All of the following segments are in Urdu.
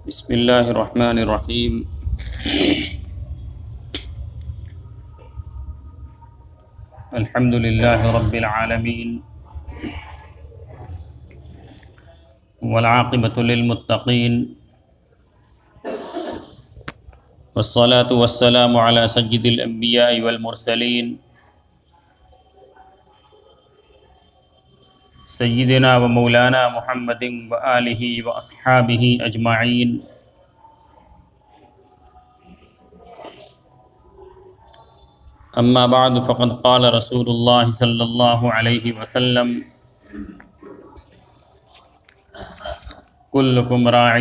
بسم اللہ الرحمن الرحیم۔ الحمد للہ رب العالمین والعاقبۃ للمتقین والصلاة والسلام علی سید الانبیاء والمرسلین سیدنا و مولانا محمد و آلہ و اصحابہ اجمعین۔ اما بعد فقد قال رسول اللہ صلی اللہ علیہ وسلم: کلکم راع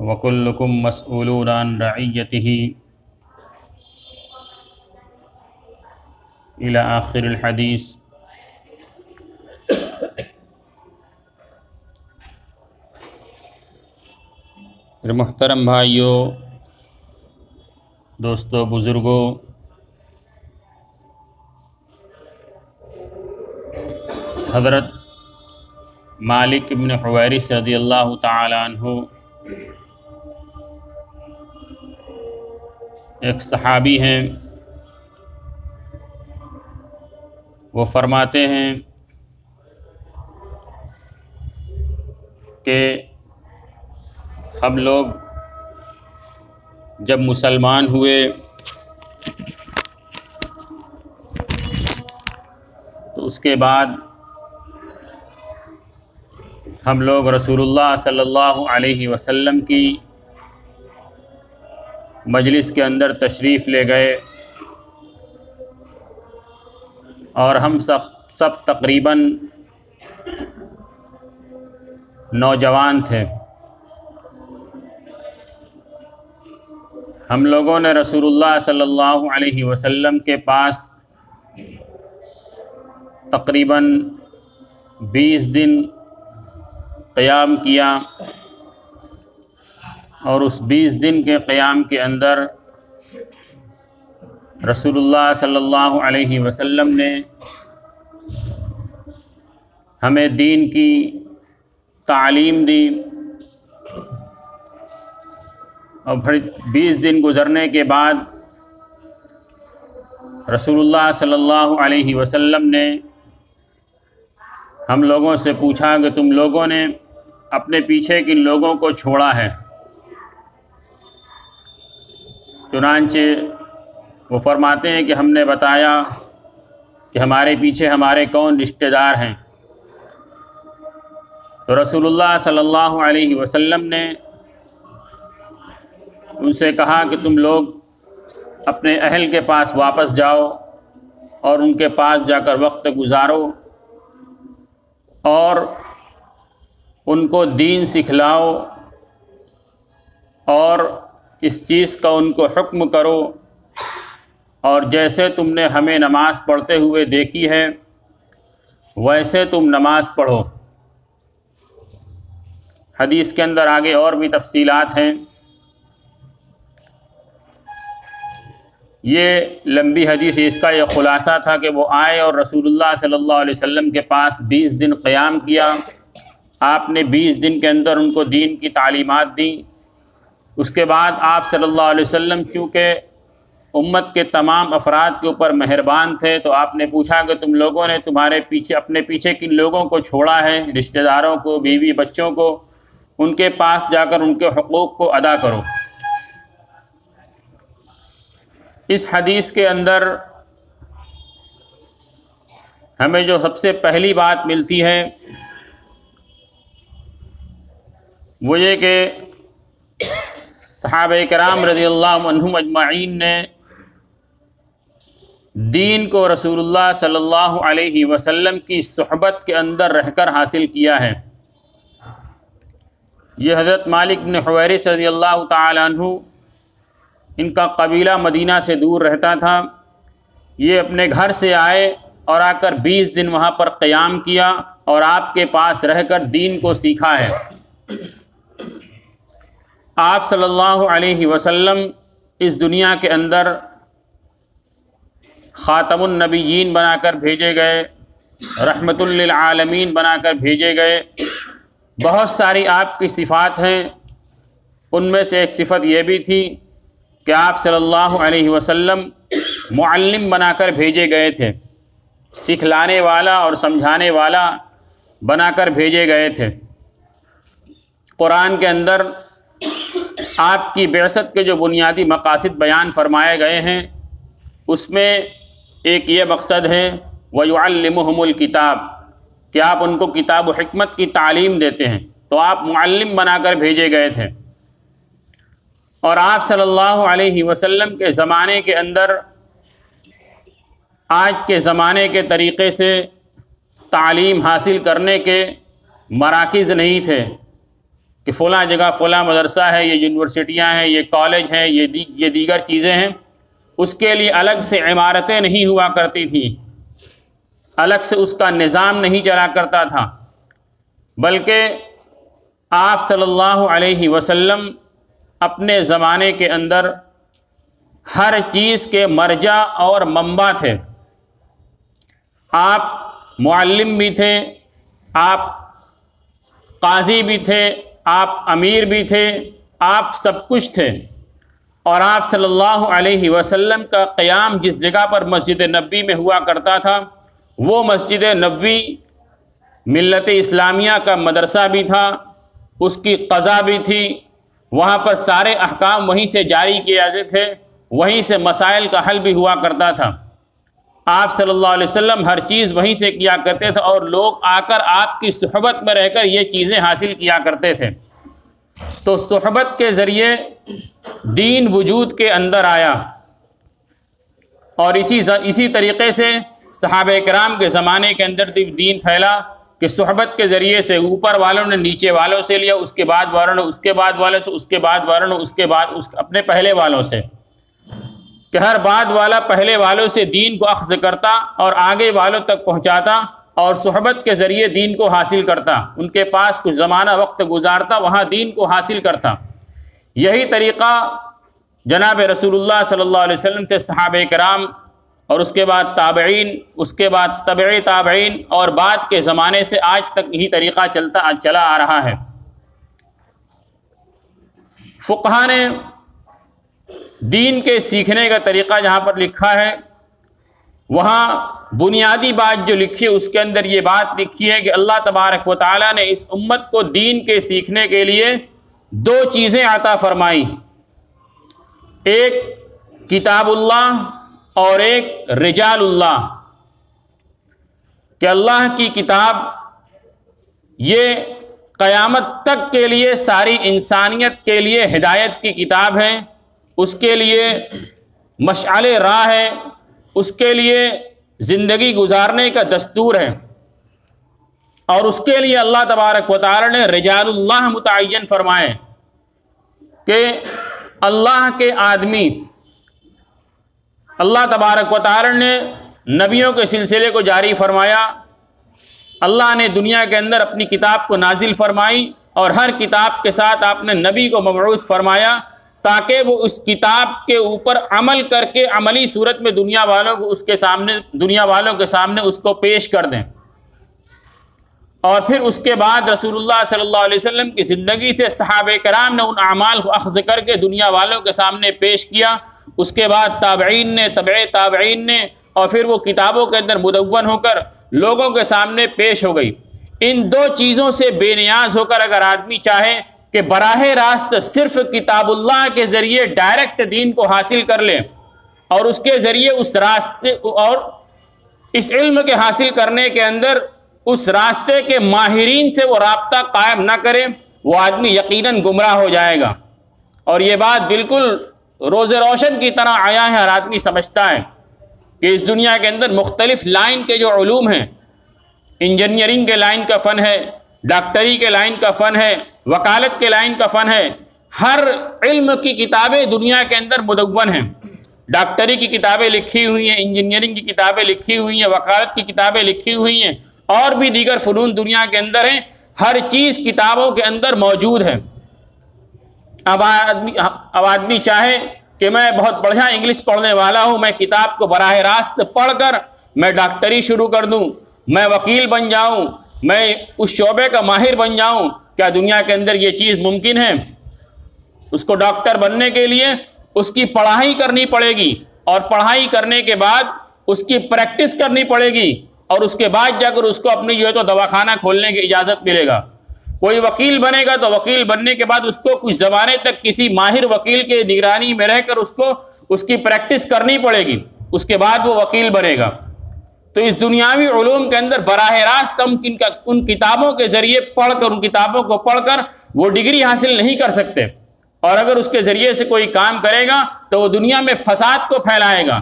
وکلکم مسئولون عن رعیتہ الی آخر الحدیث۔ محترم بھائیوں، دوستو، بزرگوں، حضرت مالک بن حویرث رضی اللہ تعالی عنہ ایک صحابی ہیں۔ وہ فرماتے ہیں کہ ہم لوگ جب مسلمان ہوئے تو اس کے بعد ہم لوگ رسول اللہ صلی اللہ علیہ وسلم کی مجلس کے اندر تشریف لے گئے، اور ہم سب تقریباً نوجوان تھے۔ ہم لوگوں نے رسول اللہ صلی اللہ علیہ وسلم کے پاس تقریباً 20 دن قیام کیا، اور اس 20 دن کے قیام کے اندر رسول اللہ صلی اللہ علیہ وسلم نے ہمیں دین کی تعلیم دی، اور پھر 20 دن گزرنے کے بعد رسول اللہ صلی اللہ علیہ وسلم نے ہم لوگوں سے پوچھا کہ تم لوگوں نے اپنے پیچھے کن لوگوں کو چھوڑا ہے؟ چنانچہ وہ فرماتے ہیں کہ ہم نے بتایا کہ ہمارے پیچھے ہمارے کون رشتہ دار ہیں۔ تو رسول اللہ صلی اللہ علیہ وسلم نے ان سے کہا کہ تم لوگ اپنے اہل کے پاس واپس جاؤ اور ان کے پاس جا کر وقت گزارو، اور ان کو دین سکھلاؤ، اور اس چیز کا ان کو حکم کرو، اور جیسے تم نے ہمیں نماز پڑھتے ہوئے دیکھی ہے ویسے تم نماز پڑھو۔ حدیث کے اندر آگے اور بھی تفصیلات ہیں۔ یہ لمبی حدیث، اس کا یہ خلاصہ تھا کہ وہ آئے اور رسول اللہ صلی اللہ علیہ وسلم کے پاس 20 دن قیام کیا۔ آپ نے 20 دن کے اندر ان کو دین کی تعلیمات دیں۔ اس کے بعد آپ صلی اللہ علیہ وسلم چونکہ امت کے تمام افراد کے اوپر مہربان تھے، تو آپ نے پوچھا کہ تم لوگوں نے اپنے پیچھے کن لوگوں کو چھوڑا ہے؟ رشتہ داروں کو، بیوی بچوں کو، ان کے پاس جا کر ان کے حقوق کو ادا کرو۔ اس حدیث کے اندر ہمیں جو سب سے پہلی بات ملتی ہے وہ یہ کہ صحابہ کرام رضی اللہ عنہم اجمعین نے دین کو رسول اللہ صلی اللہ علیہ وسلم کی صحبت کے اندر رہ کر حاصل کیا ہے۔ یہ حضرت مالک بن حویرث رضی اللہ تعالی عنہ، ان کا قبیلہ مدینہ سے دور رہتا تھا۔ یہ اپنے گھر سے آئے اور آ کر 20 دن وہاں پر قیام کیا، اور آپ کے پاس رہ کر دین کو سیکھا ہے۔ آپ صلی اللہ علیہ وسلم اس دنیا کے اندر خاتم النبیین بنا کر بھیجے گئے، رحمت للعالمین بنا کر بھیجے گئے، بہت ساری آپ کی صفات ہیں، ان میں سے ایک صفت یہ بھی تھی کہ آپ صلی اللہ علیہ وسلم معلم بنا کر بھیجے گئے تھے، سکھلانے والا اور سمجھانے والا بنا کر بھیجے گئے تھے۔ قرآن کے اندر آپ کی بعثت کے جو بنیادی مقاصد بیان فرمائے گئے ہیں، اس میں ایک یہ مقصد ہے وَيُعَلِّمُهُمُ الْكِتَابَ، کہ آپ ان کو کتاب و حکمت کی تعلیم دیتے ہیں، تو آپ معلم بنا کر بھیجے گئے تھے۔ اور آپ صلی اللہ علیہ وسلم کے زمانے کے اندر آج کے زمانے کے طریقے سے تعلیم حاصل کرنے کے مراکز نہیں تھے کہ فلاں جگہ فلاں مدرسہ ہے، یہ یونیورسٹیاں ہیں، یہ کالج ہیں، یہ دیگر چیزیں ہیں۔ اس کے لیے الگ سے عمارتیں نہیں ہوا کرتی تھیں، الگ سے اس کا نظام نہیں چلا کرتا تھا، بلکہ آپ صلی اللہ علیہ وسلم اپنے زمانے کے اندر ہر چیز کے مرجع اور منبع تھے۔ آپ معلم بھی تھے، آپ قاضی بھی تھے، آپ امیر بھی تھے، آپ سب کچھ تھے۔ اور آپ صلی اللہ علیہ وسلم کا قیام جس جگہ پر مسجد نبوی میں ہوا کرتا تھا، وہ مسجد نبوی ملت اسلامیہ کا مدرسہ بھی تھا، اس کی قضا بھی تھی، وہاں پر سارے احکام وہیں سے جاری کیے جاتے تھے، وہیں سے مسائل کا حل بھی ہوا کرتا تھا۔ آپ صلی اللہ علیہ وسلم ہر چیز وہیں سے کیا کرتے تھے، اور لوگ آ کر آپ کی صحبت میں رہ کر یہ چیزیں حاصل کیا کرتے تھے۔ تو صحبت کے ذریعے دین وجود کے اندر آیا، اور اسی طریقے سے صحابہ کرام کے زمانے کے اندر دین پھیلا کہ صحبت کے ذریعے سے اوپر والوں نے نیچے والوں سے لیا، اس کے بعد والوں نے اس کے بعد والوں سے، اس کے بعد والوں نے اس کے بعد اپنے پہلے والوں سے، کہ ہر بعد والا پہلے والوں سے دین کو اخذ کرتا اور آگے والوں تک پہنچاتا، اور صحبت کے ذریعے دین کو حاصل کرتا، ان کے پاس کچھ زمانہ وقت گزارتا، وہاں دین کو حاصل کرتا۔ یہی طریقہ جناب رسول اللہ صلی اللہ علیہ وسلم تھے، صحابہ کرام، اور اس کے بعد تابعین، اس کے بعد تبع تابعین، اور بعد کے زمانے سے آج تک یہی طریقہ چلا آ رہا ہے۔ فقہا نے دین کے سیکھنے کا طریقہ جہاں پر لکھا ہے، وہاں بنیادی بات جو لکھی ہے اس کے اندر یہ بات لکھی ہے کہ اللہ تبارک و تعالیٰ نے اس امت کو دین کے سیکھنے کے لیے دو چیزیں عطا فرمائی، ایک کتاب اللہ اور ایک رجال اللہ، کہ اللہ کی کتاب یہ قیامت تک کے لیے ساری انسانیت کے لیے ہدایت کی کتاب ہے، اس کے لیے مشعل راہ ہے، اس کے لیے زندگی گزارنے کا دستور ہے، اور اس کے لیے اللہ تبارک و تعالی نے رجال اللہ متعین فرمائے کہ اللہ کے آدمی، اللہ تبارک و تعالی نے نبیوں کے سلسلے کو جاری فرمایا، اللہ نے دنیا کے اندر اپنی کتاب کو نازل فرمائی، اور ہر کتاب کے ساتھ آپ نے نبی کو مبعوث فرمایا تاکہ وہ اس کتاب کے اوپر عمل کر کے عملی صورت میں دنیا والوں کے سامنے اس کو پیش کر دیں۔ اور پھر اس کے بعد رسول اللہ صلی اللہ علیہ وسلم کی زندگی سے صحابہ کرام نے ان اعمال کو اخذ کر کے دنیا والوں کے سامنے پیش کیا، اس کے بعد تابعین نے، تبع تابعین نے، اور پھر وہ کتابوں کے اندر مدون ہو کر لوگوں کے سامنے پیش ہو گئی۔ ان دو چیزوں سے بے نیاز ہو کر اگر آدمی چاہے کہ براہ راست صرف کتاب اللہ کے ذریعے ڈائریکٹ دین کو حاصل کر لے، اور اس کے ذریعے اس راستے اور اس علم کے حاصل کرنے کے اندر اس راستے کے ماہرین سے وہ رابطہ قائم نہ کرے، وہ آدمی یقیناً گمراہ ہو جائے گا۔ اور یہ بات بالکل روز روشن کی طرح آیا ہے، ہر آدمی سمجھتا ہے کہ اس دنیا کے اندر مختلف لائن کے جو علوم ہیں، انجینئرنگ کے لائن کا فن ہے، ڈاکٹری کے لائن کا فن ہے، وکالت کے لائن کا فن ہے، ہر علم کی کتابیں دنیا کے اندر مدون ہیں۔ ڈاکٹری کی کتابیں لکھی ہوئی ہیں، انجینئرنگ کی کتابیں لکھی ہوئی ہیں، وکالت کی کتابیں لکھی ہوئی ہیں، اور بھی دیگر فنون دنیا کے اندر ہیں، ہر چیز کتابوں کے اندر موجود ہے۔ اب آدمی چاہے کہ میں بہت بڑھیا انگلش پڑھنے والا ہوں، میں کتاب کو براہ راست پڑھ کر میں ڈاکٹری شروع کر دوں، میں وکیل بن جاؤں، میں اس شعبے کا ماہر بن جاؤں، کیا دنیا کے اندر یہ چیز ممکن ہے؟ اس کو ڈاکٹر بننے کے لیے اس کی پڑھائی کرنی پڑے گی، اور پڑھائی کرنے کے بعد اس کی پریکٹس کرنی پڑے گی، اور اس کے بعد جا کر اس کو اپنی جو ہے تو دواخانہ کھولنے کی اجازت ملے گا۔ کوئی وکیل بنے گا تو وکیل بننے کے بعد اس کو کچھ زمانے تک کسی ماہر وکیل کے نگرانی میں رہ کر اس کی پریکٹس کرنی پڑے گی، اس کے بعد وہ وکیل بنے گا۔ تو اس دنیاوی علوم کے اندر براہ راست ہم ان کتابوں کے ذریعے پڑھ کر، ان کتابوں کو پڑھ کر وہ ڈگری حاصل نہیں کر سکتے، اور اگر اس کے ذریعے سے کوئی کام کرے گا تو وہ دنیا میں فساد کو پھیلائے گا۔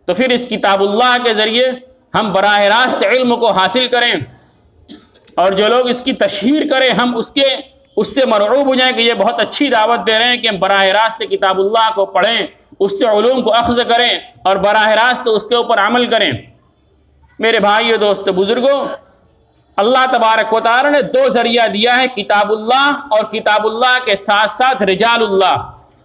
تو پھر اس کتاب اللہ کے ذریعے ہم براہ راست علم کو حاصل کریں، اور جو لوگ اس کی تشہیر کریں ہم اس سے مرعوب ہو جائیں کہ یہ بہت اچھی دعوت دے رہے ہیں کہ ہم براہ راست کتاب اللہ کو پڑھیں، اس سے علوم کو اخذ کریں اور براہ راست اس کے اوپر عمل کریں۔ میرے بھائیو، دوست، بزرگوں، اللہ تبارک و تعالی نے دو ذریعہ دیا ہے، کتاب اللہ اور کتاب اللہ کے ساتھ ساتھ رجال اللہ۔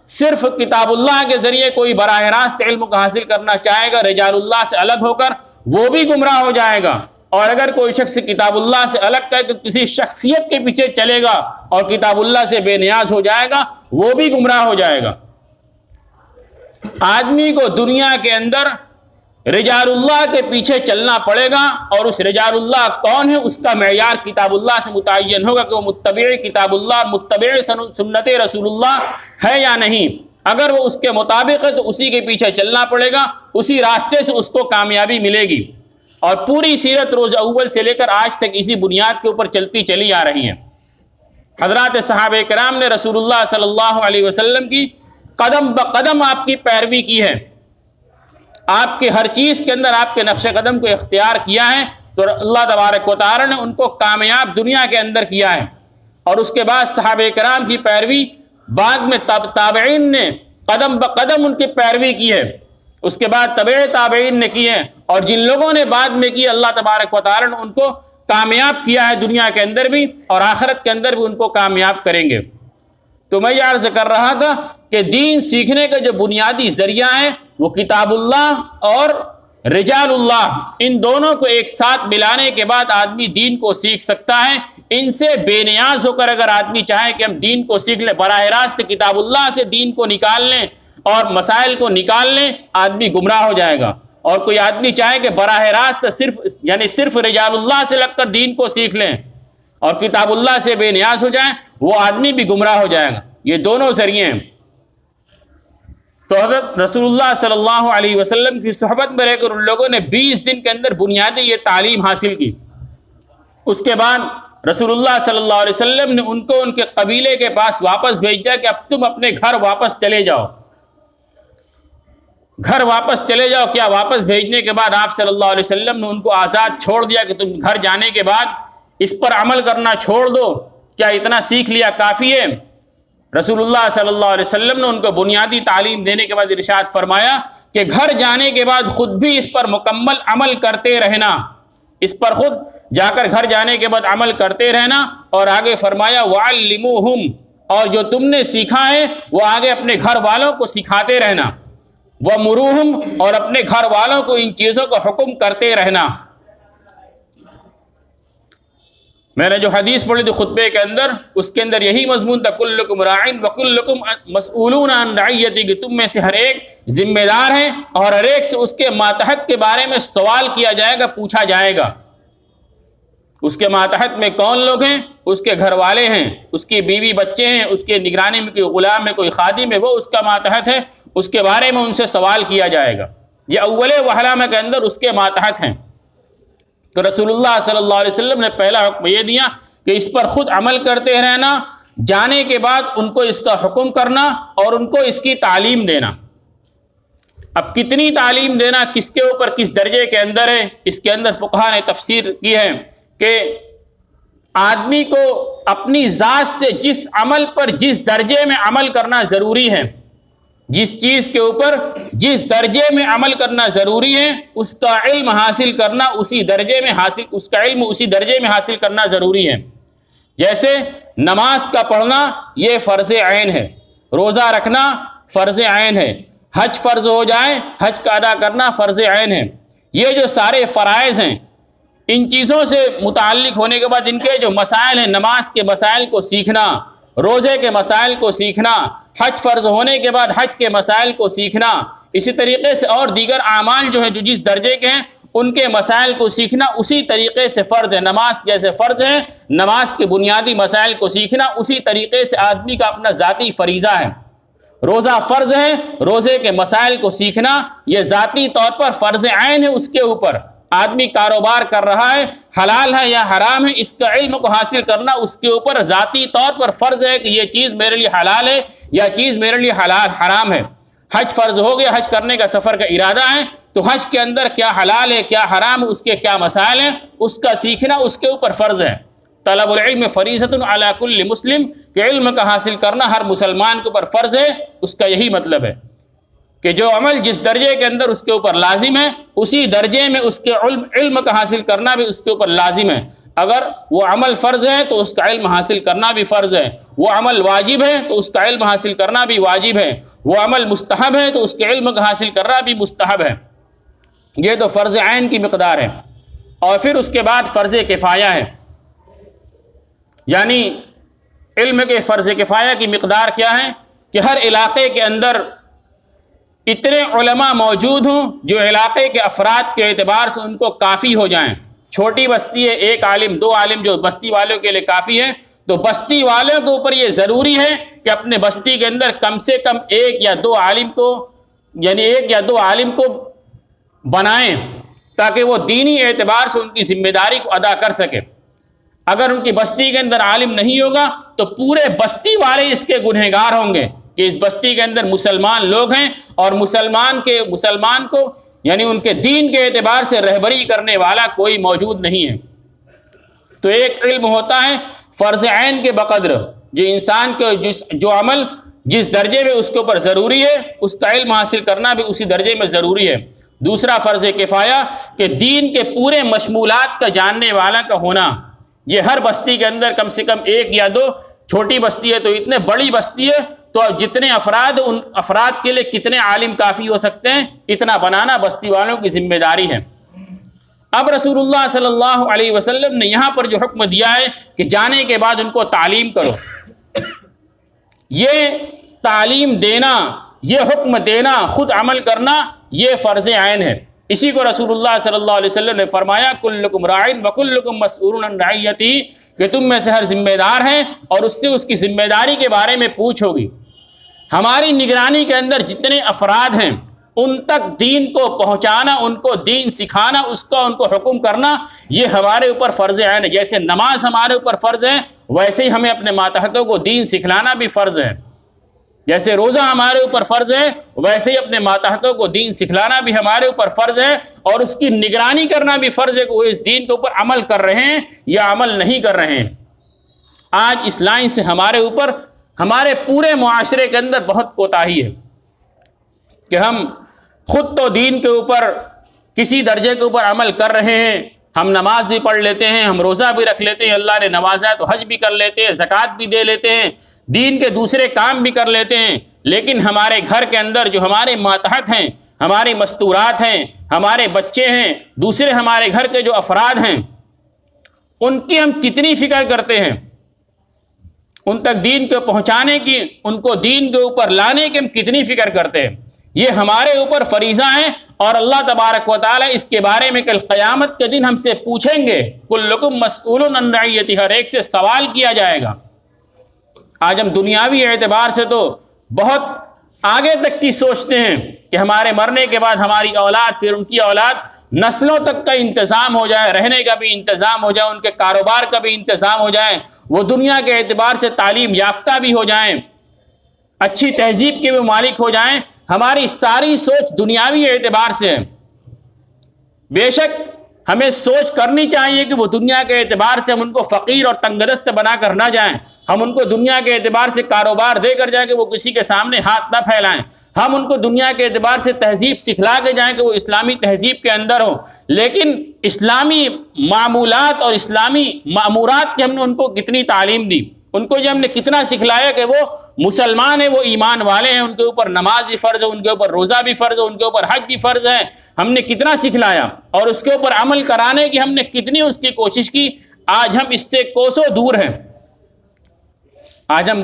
صرف کتاب اللہ کے ذریعے کوئی براہ راست علم کو حاصل کرنا چاہے گا رجال اللہ سے الگ ہو کر، وہ بھی گمراہ ہو جائے گا۔ اور اگر کوئی شخص کتاب اللہ سے الگ کر کے کسی شخصیت کے پیچھے چلے گا اور کتاب اللہ سے بے نیاز ہو جائے گا، وہ بھی گمراہ ہو جائے گا۔ آدمی کو دنیا کے اندر رجال اللہ کے پیچھے چلنا پڑے گا، اور اس رجال اللہ کون ہے اس کا معیار کتاب اللہ سے متعین ہوگا کہ وہ متبع کتاب اللہ، متبع سنت رسول اللہ ہے یا نہیں۔ اگر وہ اس کے مطابق ہے تو اسی کے پیچھے چلنا پڑے گا، اسی راستے سے اس کو کامیابی ملے گی۔ اور پوری سیرت روز اول سے لے کر آج تک اسی بنیاد کے اوپر چلتی چلی آ رہی ہے۔ حضرات صحابہ کرام نے رسول اللہ صلی اللہ علیہ وسلم کی قدم بقدم آپ کی پیروی کی ہے، آپ کے ہر چیز کے اندر آپ کے نقش قدم کو اختیار کیا ہے، تو اللہ تبارک و تعالی نے ان کو کامیاب دنیا کے اندر کیا ہے۔ اور اس کے بعد صحابہ کرام کی پیروی، بعد میں تابعین نے قدم بقدم ان کی پیروی کی ہے، اس کے بعد تبع تابعین نے کی ہے، اور جن لوگوں نے بعد میں کی اللہ تبارک و تعالی نے ان کو کامیاب کیا ہے دنیا کے اندر بھی، اور آخرت کے اندر بھی ان کو کامیاب کریں گے۔ تو میں یہ عرض کر رہا تھا کہ دین سیکھنے کا جو بنیادی ذریعہ ہے وہ کتاب اللہ اور رجال اللہ، ان دونوں کو ایک ساتھ ملانے کے بعد آدمی دین کو سیکھ سکتا ہے۔ ان سے بے نیاز ہو کر اگر آدمی چاہے کہ ہم دین کو سیکھ لیں، براہ راست کتاب اللہ سے دین کو نکال لیں اور مسائل کو نکال لیں، آدمی گمراہ ہو جائے گا۔ اور کوئی آدمی چاہے کہ براہ راست صرف رجال اللہ سے لگ کر دین کو سیکھ لیں اور کتاب اللہ سے بے نیاز ہو جائیں، وہ آدمی بھی گمراہ ہو جائے گا۔ یہ دونوں ذریعے ہیں۔ تو حضرت رسول اللہ صلی اللہ علیہ وسلم کی صحبت میں رہ کر ان لوگوں نے 20 دن کے اندر بنیادی یہ تعلیم حاصل کی۔ اس کے بعد رسول اللہ صلی اللہ علیہ وسلم نے ان کو ان کے قبیلے کے پاس واپس بھیج دیا کہ اب تم اپنے گھر واپس چلے جاؤ، گھر واپس چلے جاؤ۔ کیا واپس بھیجنے کے بعد آپ صلی اللہ علیہ وسلم نے ان کو آزاد چھوڑ دیا کہ تم گھر جانے کے بعد اس پر عمل کرنا چھوڑ دو؟ کیا اتنا سیکھ لیا کافی ہے؟ رسول اللہ صلی اللہ علیہ وسلم نے ان کو بنیادی تعلیم دینے کے بعد ارشاد فرمایا کہ گھر جانے کے بعد خود بھی اس پر مکمل عمل کرتے رہنا، اس پر خود جا کر گھر جانے کے بعد عمل کرتے رہنا۔ اور آگے فرمایا وَعَلِّمُوهُمْ، اور جو تم نے سیکھا ہے وہ آگے اپنے گھر والوں کو سکھاتے رہنا، وَمُرُوهُمْ، اور اپنے گھر والوں کو ان چیزوں کا حکم کرتے رہنا۔ میں نے جو حدیث پڑھی تھی خطبے کے اندر، اس کے اندر یہی مضمون تھا، کلکم راعٍ وکلکم مسئولون عن رعیتہ، کہ تم میں سے ہر ایک ذمہ دار ہے اور ہر ایک سے اس کے ماتحت کے بارے میں سوال کیا جائے گا، پوچھا جائے گا۔ اس کے ماتحت میں کون لوگ ہیں؟ اس کے گھر والے ہیں، اس کی بیوی بچے ہیں، اس کے نگرانی میں کوئی غلام ہے، کوئی خادم ہے، وہ اس کا ماتحت ہے، اس کے بارے میں ان سے سوال کیا جائے گا۔ یہ اول وحلہ کے اندر اس کے ماتحت ہیں۔ تو رسول اللہ صلی اللہ علیہ وسلم نے پہلا حکم یہ دیا کہ اس پر خود عمل کرتے رہنا، جانے کے بعد ان کو اس کا حکم کرنا اور ان کو اس کی تعلیم دینا۔ اب کتنی تعلیم دینا، کس کے اوپر، کس درجے کے اندر ہے، اس کے اندر فقہا نے تفسیر کی ہے کہ آدمی کو اپنی ذات سے جس عمل پر جس درجے میں عمل کرنا ضروری ہے، جس چیز کے اوپر جس درجے میں عمل کرنا ضروری ہے، اس کا علم حاصل کرنا اسی درجے میں اس کا علم اسی درجے میں حاصل کرنا ضروری ہے۔ جیسے نماز کا پڑھنا یہ فرض عین ہے، روزہ رکھنا فرض عین ہے، حج فرض ہو جائے حج کا ادا کرنا فرض عین ہے۔ یہ جو سارے فرائض ہیں، ان چیزوں سے متعلق ہونے کے بعد ان کے جو مسائل ہیں، نماز کے مسائل کو سیکھنا، روزے کے مسائل کو سیکھنا، حج فرض ہونے کے بعد حج کے مسائل کو سیکھنا، اسی طریقے سے اور دیگر اعمال جو ہیں جو جس درجے کے ہیں ان کے مسائل کو سیکھنا اسی طریقے سے فرض ہے۔ نماز جیسے فرض ہے، نماز کے بنیادی مسائل کو سیکھنا اسی طریقے سے آدمی کا اپنا ذاتی فریضہ ہے۔ روزہ فرض ہے، روزے کے مسائل کو سیکھنا یہ ذاتی طور پر فرض عین ہے اس کے اوپر۔ آدمی کاروبار کر رہا ہے، حلال ہے یا حرام ہے، اس کا علم کو حاصل کرنا اس کے اوپر ذاتی طور پر فرض ہے کہ یہ چیز میرے لیے حلال ہے یا چیز میرے لیے حرام ہے۔ حج فرض ہو گیا، حج کرنے کا سفر کا ارادہ ہے تو حج کے اندر کیا حلال ہے کیا حرام ہے، اس کے کیا مسائل ہیں، اس کا سیکھنا اس کے اوپر فرض ہے۔ طلب العلم فریضۃ علی کل مسلم، کہ علم کا حاصل کرنا ہر مسلمان کے اوپر فرض ہے۔ اس کا یہی مطلب ہے کہ جو عمل جس درجے کے اندر اس کے اوپر لازم ہے اسی درجے میں اس کے علم کا حاصل کرنا بھی اس کے اوپر لازم ہے۔ اگر وہ عمل فرض ہے تو اس کا علم حاصل کرنا بھی فرض ہے، وہ عمل واجب ہے تو اس کا علم حاصل کرنا بھی واجب ہے، وہ عمل مستحب ہے تو اس کے علم کا حاصل کرنا بھی مستحب ہے۔ یہ تو فرض عین کی مقدار ہے۔ اور پھر اس کے بعد فرض کفایہ ہے، یعنی علم کے فرض کفایہ کی مقدار کیا ہے کہ ہر علاقے کے اندر اتنے علماء موجود ہوں جو علاقے کے افراد کے اعتبار سے ان کو کافی ہو جائیں۔ چھوٹی بستی ہے، ایک عالم دو عالم جو بستی والوں کے لیے کافی ہے، تو بستی والوں کے اوپر یہ ضروری ہے کہ اپنے بستی کے اندر کم سے کم ایک یا دو عالم کو بنائیں تاکہ وہ دینی اعتبار سے ان کی ذمہ داری کو ادا کر سکے۔ اگر ان کی بستی کے اندر عالم نہیں ہوگا تو پورے بستی والے اس کے گنہگار ہوں گے کہ اس بستی کے اندر مسلمان لوگ ہیں اور مسلمان کو یعنی ان کے دین کے اعتبار سے رہبری کرنے والا کوئی موجود نہیں ہے۔ تو ایک علم ہوتا ہے فرض عین کے بقدر، جو انسان کو جو عمل جس درجے میں اس کے اوپر ضروری ہے اس کا علم حاصل کرنا بھی اسی درجے میں ضروری ہے۔ دوسرا فرض کفایہ کہ دین کے پورے مشمولات کا جاننے والا کا ہونا، یہ ہر بستی کے اندر کم سے کم ایک یا دو، چھوٹی بستی ہے تو اتنے، بڑی بستی ہے تو جتنے افراد ان افراد کے لیے کتنے عالم کافی ہو سکتے ہیں اتنا بنانا بستی والوں کی ذمہ داری ہے۔ اب رسول اللہ صلی اللہ علیہ وسلم نے یہاں پر جو حکم دیا ہے کہ جانے کے بعد ان کو تعلیم کرو، یہ تعلیم دینا، یہ حکم دینا، خود عمل کرنا، یہ فرض عین ہے۔ اسی کو رسول اللہ صلی اللہ علیہ وسلم نے فرمایا کلکم راعٍ وکلکم مسئول عن رعیتہ، کہ تم میں سے ہر ذمہ دار ہے اور اس سے اس کی ذمہ داری کے بارے میں پوچھو گی۔ ہماری نگرانی کے اندر جتنے افراد ہیں ان تک دین کو پہنچانا، ان کو دین سکھانا، اس کا ان کو حکم کرنا، یہ ہمارے اوپر فرض عین ہے۔ جیسے نماز ہمارے اوپر فرض ہے ویسے ہی ہمیں اپنے ماتحتوں کو دین سکھلانا بھی فرض ہے۔ جیسے روزہ ہمارے اوپر فرض ہے ویسے ہی اپنے ماتحتوں کو دین سکھلانا بھی ہمارے اوپر فرض ہے، اور اس کی نگرانی کرنا بھی فرض ہے کہ وہ اس دین کے اوپر عمل کر رہے ہیں یا عمل نہیں کر رہے ہیں۔ آج اس لائن سے ہمارے اوپر، ہمارے پورے معاشرے کے اندر بہت کوتاہی ہے کہ ہم خود تو دین کے اوپر کسی درجے کے اوپر عمل کر رہے ہیں، ہم نماز بھی پڑھ لیتے ہیں، ہم روزہ بھی رکھ لیتے ہیں، اللہ نے نوازا ہے تو حج بھی کر لیتے ہیں، زکوٰۃ بھی دے لیتے ہیں، دین کے دوسرے کام بھی کر لیتے ہیں، لیکن ہمارے گھر کے اندر جو ہمارے ماتحت ہیں، ہماری مستورات ہیں، ہمارے بچے ہیں، دوسرے ہمارے گھر کے جو افراد ہیں، ان کی ہم کتنی فکر کرتے ہیں، ان تک دین کو پہنچانے کی، ان کو دین کے اوپر لانے کی ہم کتنی فکر کرتے ہیں۔ یہ ہمارے اوپر فریضہ ہے اور اللہ تبارک و تعالیٰ اس کے بارے میں کل قیامت کے دن ہم سے پوچھیں گے، کلکم مسئول عن رعیتہ، ہر ایک سے سوال کیا جائے گا۔ آج ہم دنیاوی اعتبار سے تو بہت آگے تک کی سوچتے ہیں کہ ہمارے مرنے کے بعد ہماری اولاد، پھر ان کی اولاد، نسلوں تک کا انتظام ہو جائے، رہنے کا بھی انتظام ہو جائے، ان کے کاروبار کا بھی انتظام ہو جائے، وہ دنیا کے اعتبار سے تعلیم یافتہ بھی ہو جائیں، اچھی تہذیب کے بھی مالک ہو جائیں۔ ہماری ساری سوچ دنیاوی اعتبار سے ہے۔ بے شک ہمیں سوچ کرنی چاہیے کہ وہ دنیا کے اعتبار سے ہم ان کو فقیر اور تنگ دست بنا کر نہ جائیں، ہم ان کو دنیا کے اعتبار سے کاروبار دے کر جائیں کہ وہ کسی کے سامنے ہاتھ نہ پھیلائیں، ہم ان کو دنیا کے اعتبار سے تہذیب سکھلا کے جائیں کہ وہ اسلامی تہذیب کے اندر ہوں، لیکن اسلامی معمولات اور اسلامی مأمورات کی ہم نے ان کو کتنی تعلیم دی، ان کو یہ ہم نے کتنا سکھلایا کہ وہ مسلمان ہیں، وہ ایمان والے ہیں، ان کے اوپر نماز بھی فرض ہے، ان کے اوپر روزہ بھی فرض ہے، ان کے اوپر حج بھی فرض ہے، ہم نے کتنا سکھلایا اور اس کے اوپر عمل کرانے کی ہم نے کتنی اس کی کوشش کی۔ آج ہم اس سے کوسوں دور ہیں۔ آج ہم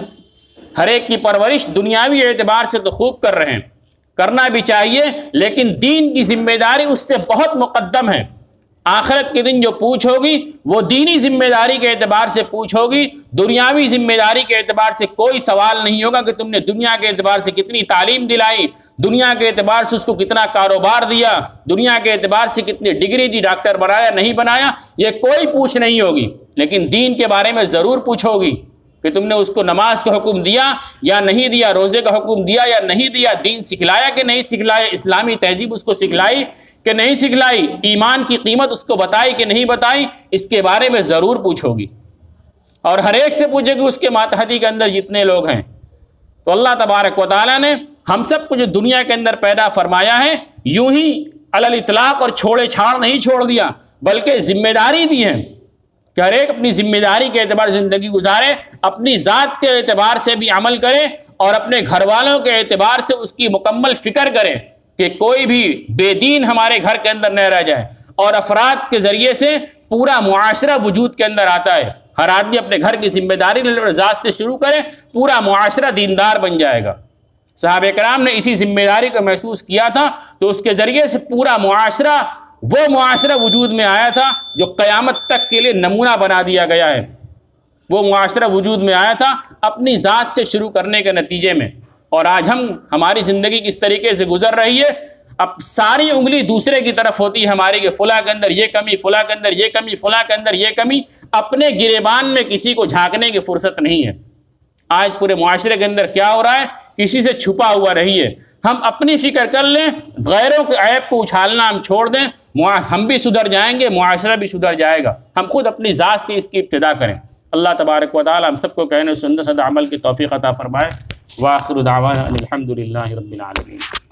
ہر ایک کی پرورش دنیاوی اعتبار سے تو خوب کر رہے ہیں، کرنا بھی چاہیے، لیکن دین کی ذمہ داری اس سے بہت مقدم ہے۔ آخرت کے دن جو پوچھ ہوگی وہ دینی ذمہ داری کے اعتبار سے پوچھ ہوگی، دنیاوی ذمہ داری کے اعتبار سے کوئی سوال نہیں ہوگا کہ تم نے دنیا کے اعتبار سے کتنی تعلیم دلائی، دنیا کے اعتبار سے اس کو کتنا کاروبار دیا، دنیا کے اعتبار سے کتنی ڈگری دی، ڈاکٹر بنایا نہیں بنایا، یہ کوئی پوچھ نہیں ہوگی۔ لیکن دین کے بارے میں ضرور پوچھو گی کہ تم نے اس کو نماز کا حکم دیا یا نہیں دیا، روزے کا حکم دیا یا نہیں دیا، دین سکھلایا کہ نہیں سکھلایا، اسلامی تہذیب اس کو سکھلائی کہ نہیں سکھلائی، ایمان کی قیمت اس کو بتائی کہ نہیں بتائی، اس کے بارے میں ضرور پوچھو گی۔ اور ہر ایک سے پوچھے کہ اس کے ماتحتی کے اندر جتنے لوگ ہیں۔ تو اللہ تبارک و تعالیٰ نے ہم سب کو جو دنیا کے اندر پیدا فرمایا ہے، یوں ہی علی الاطلاق اور چھوڑے چھاڑ نہیں چھوڑ دیا، بلکہ ذمہ داری دی ہے کہ ہر ایک اپنی ذمہ داری کے اعتبار سے زندگی گزارے، اپنی ذات کے اعتبار سے بھی عمل کرے اور اپنے گھر والوں کے اعتبار سے اس کی مکمل فکر کرے کہ کوئی بھی بے دین ہمارے گھر کے اندر نہ رہ جائے۔ اور افراد کے ذریعے سے پورا معاشرہ وجود کے اندر آتا ہے۔ ہر آدمی اپنے گھر کی ذمہ داری ذات سے شروع کرے، پورا معاشرہ دیندار بن جائے گا۔ صحابہ کرام نے اسی ذمہ داری کو محسوس کیا تھا، تو اس کے ذریعے سے پورا معاشرہ، وہ معاشرہ وجود میں آیا تھا جو قیامت تک کے لیے نمونہ بنا دیا گیا ہے۔ وہ معاشرہ وجود میں آیا تھا اپنی ذات سے شروع کرنے کے نتیجے میں۔ اور آج ہماری زندگی کس طریقے سے گزر رہی ہے، اب ساری انگلی دوسرے کی طرف ہوتی ہے ہماری کہ فلاں کے اندر یہ کمی، فلاں کے اندر یہ کمی، فلاں کے اندر یہ کمی، اپنے گریبان میں کسی کو جھانکنے کی فرصت نہیں ہے۔ آج پورے معاشرے کے اندر کیا ہو رہا ہے، کسی سے چھپا ہوا رہی ہے۔ ہم اپنی فکر کر لیں، غیروں کے عیب کو اچھالنا ہم چھوڑ دیں، ہم بھی سدھر جائیں گے، معاشرہ بھی سدھر جائے گا۔ ہم خود اپنی ذات سے اس کی ابتدا کریں۔ اللہ تبارک و تعالی ہم سب کو کہنے سنت صدا عمل کی توفیق عطا فرمائے۔ وآخر دعوانا الحمد للہ رب العالمین۔